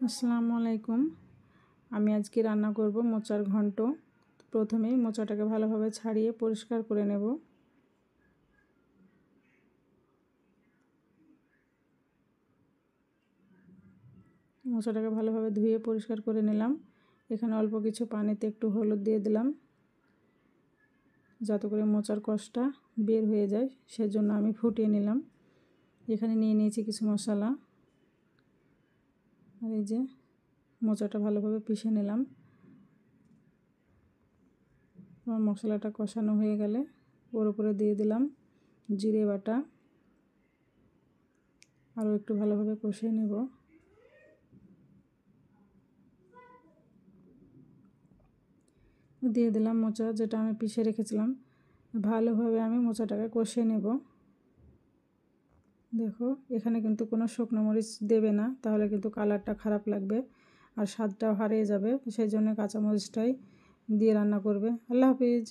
আসসালামু আলাইকুম। আমি আজকে রান্না করব মোচার ঘন্ট। প্রথমেই মোচাটাকে ভালোভাবে ছাড়িয়ে পরিষ্কার করে নেব। মোচাটাকে ভালোভাবে ধুয়ে পরিষ্কার করে নিলাম। এখানে অল্প কিছু পানিতে একটু হলুদ দিয়ে দিলাম, যাতে করে মোচার কষটা বের হয়ে যায়, সেজন্য আমি ফুটিয়ে নিলাম। এখানে নিয়ে নিয়েছি কিছু মশলা, আর এই যে মোচাটা ভালোভাবে পিষে নিলাম। আমার মশলাটা কষানো হয়ে গেলে ওর উপরে দিয়ে দিলাম জিরে বাটা, আরও একটু ভালোভাবে কষিয়ে নেব। দিয়ে দিলাম মোচা, যেটা আমি পিষে রেখেছিলাম। ভালোভাবে আমি মোচাটাকে কষিয়ে নেব। দেখো, এখানে কিন্তু কোনো শুকনো মরিচ দেবে না, তাহলে কিন্তু কালারটা খারাপ লাগবে আর স্বাদটাও হারিয়ে যাবে। সেই জন্য কাঁচা মরিচটাই দিয়ে রান্না করবে। আল্লাহ হাফিজ।